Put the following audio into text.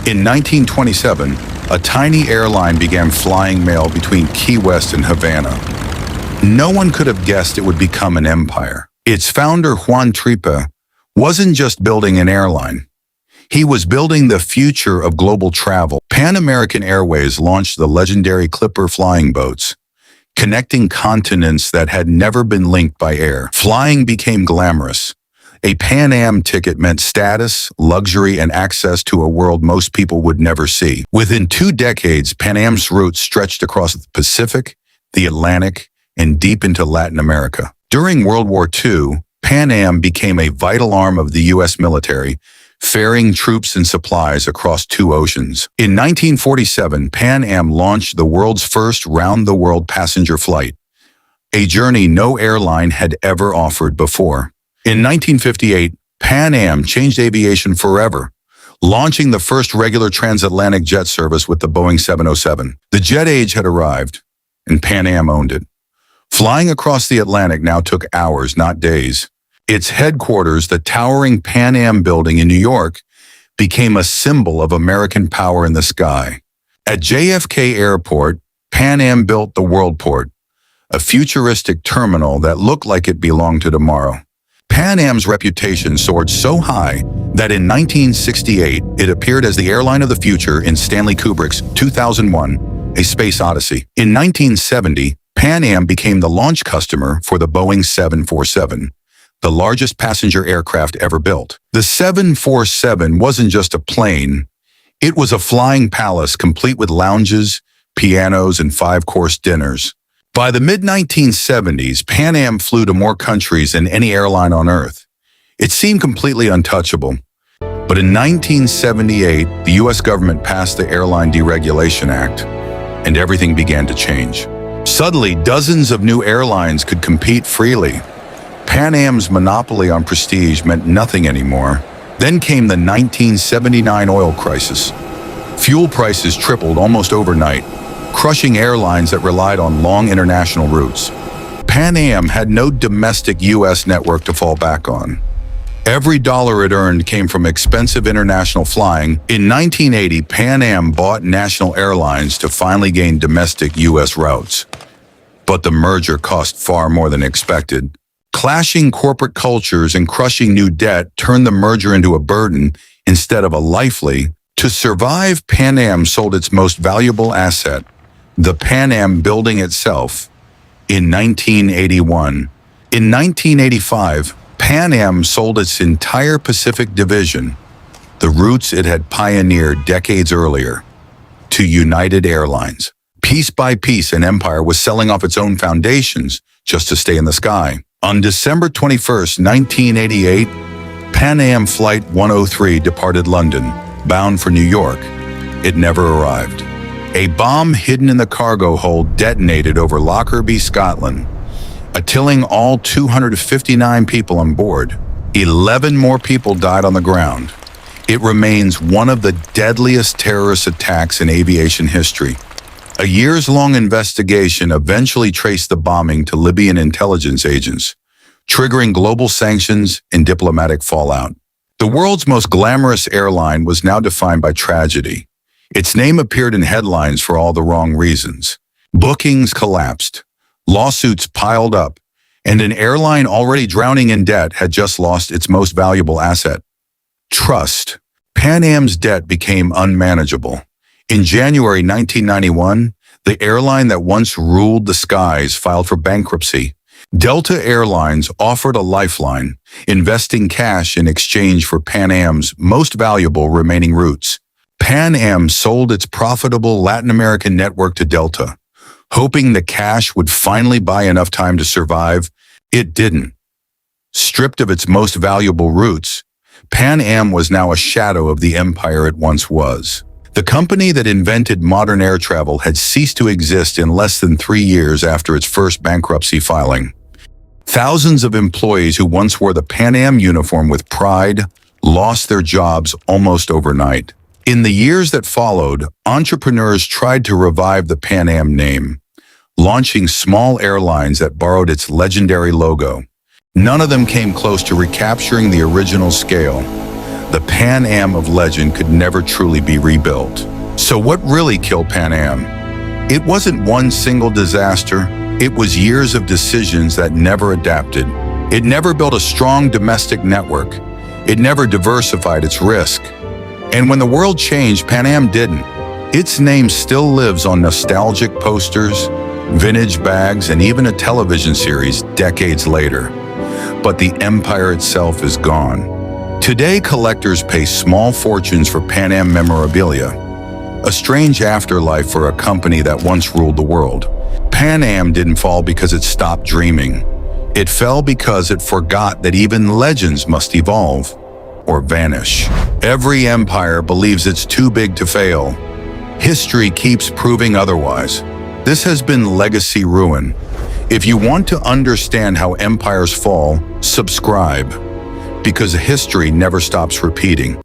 In 1927, a tiny airline began flying mail between Key West and Havana. No one could have guessed it would become an empire. Its founder, Juan Trippe, wasn't just building an airline. He was building the future of global travel. Pan American Airways launched the legendary Clipper flying boats, connecting continents that had never been linked by air. Flying became glamorous. A Pan Am ticket meant status, luxury, and access to a world most people would never see. Within 2 decades, Pan Am's routes stretched across the Pacific, the Atlantic, and deep into Latin America. During World War II, Pan Am became a vital arm of the U.S. military, ferrying troops and supplies across 2 oceans. In 1947, Pan Am launched the world's first round-the-world passenger flight, a journey no airline had ever offered before. In 1958, Pan Am changed aviation forever, launching the first regular transatlantic jet service with the Boeing 707. The jet age had arrived, and Pan Am owned it. Flying across the Atlantic now took hours, not days. Its headquarters, the towering Pan Am building in New York, became a symbol of American power in the sky. At JFK Airport, Pan Am built the Worldport, a futuristic terminal that looked like it belonged to tomorrow. Pan Am's reputation soared so high that in 1968, it appeared as the airline of the future in Stanley Kubrick's 2001, A Space Odyssey. In 1970, Pan Am became the launch customer for the Boeing 747, the largest passenger aircraft ever built. The 747 wasn't just a plane, it was a flying palace complete with lounges, pianos, and 5-course dinners. By the mid-1970s, Pan Am flew to more countries than any airline on Earth. It seemed completely untouchable. But in 1978, the U.S. government passed the Airline Deregulation Act, and everything began to change. Suddenly, dozens of new airlines could compete freely. Pan Am's monopoly on prestige meant nothing anymore. Then came the 1979 oil crisis. Fuel prices tripled almost overnight, crushing airlines that relied on long international routes. Pan Am had no domestic U.S. network to fall back on. Every dollar it earned came from expensive international flying. In 1980, Pan Am bought National Airlines to finally gain domestic U.S. routes. But the merger cost far more than expected. Clashing corporate cultures and crushing new debt turned the merger into a burden instead of a lifeline. To survive, Pan Am sold its most valuable asset, the Pan Am building itself, in 1981. In 1985, Pan Am sold its entire Pacific division, the routes it had pioneered decades earlier, to United Airlines. Piece by piece, an empire was selling off its own foundations just to stay in the sky. On December 21, 1988, Pan Am Flight 103 departed London, bound for New York. It never arrived. A bomb hidden in the cargo hold detonated over Lockerbie, Scotland, killing all 259 people on board. 11 more people died on the ground. It remains one of the deadliest terrorist attacks in aviation history. A years-long investigation eventually traced the bombing to Libyan intelligence agents, triggering global sanctions and diplomatic fallout. The world's most glamorous airline was now defined by tragedy. Its name appeared in headlines for all the wrong reasons. Bookings collapsed, lawsuits piled up, and an airline already drowning in debt had just lost its most valuable asset: trust. Pan Am's debt became unmanageable. In January 1991, the airline that once ruled the skies filed for bankruptcy. Delta Airlines offered a lifeline, investing cash in exchange for Pan Am's most valuable remaining routes. Pan Am sold its profitable Latin American network to Delta, hoping the cash would finally buy enough time to survive. It didn't. Stripped of its most valuable routes, Pan Am was now a shadow of the empire it once was. The company that invented modern air travel had ceased to exist in less than 3 years after its first bankruptcy filing. Thousands of employees who once wore the Pan Am uniform with pride lost their jobs almost overnight. In the years that followed, entrepreneurs tried to revive the Pan Am name, launching small airlines that borrowed its legendary logo. None of them came close to recapturing the original scale. The Pan Am of legend could never truly be rebuilt. So what really killed Pan Am? It wasn't one single disaster. It was years of decisions that never adapted. It never built a strong domestic network. It never diversified its risk. And when the world changed, Pan Am didn't. Its name still lives on nostalgic posters, vintage bags, and even a television series decades later. But the empire itself is gone. Today, collectors pay small fortunes for Pan Am memorabilia, a strange afterlife for a company that once ruled the world. Pan Am didn't fall because it stopped dreaming. It fell because it forgot that even legends must evolve or vanish. Every empire believes it's too big to fail. History keeps proving otherwise. This has been Legacy Ruin. If you want to understand how empires fall, subscribe, because history never stops repeating.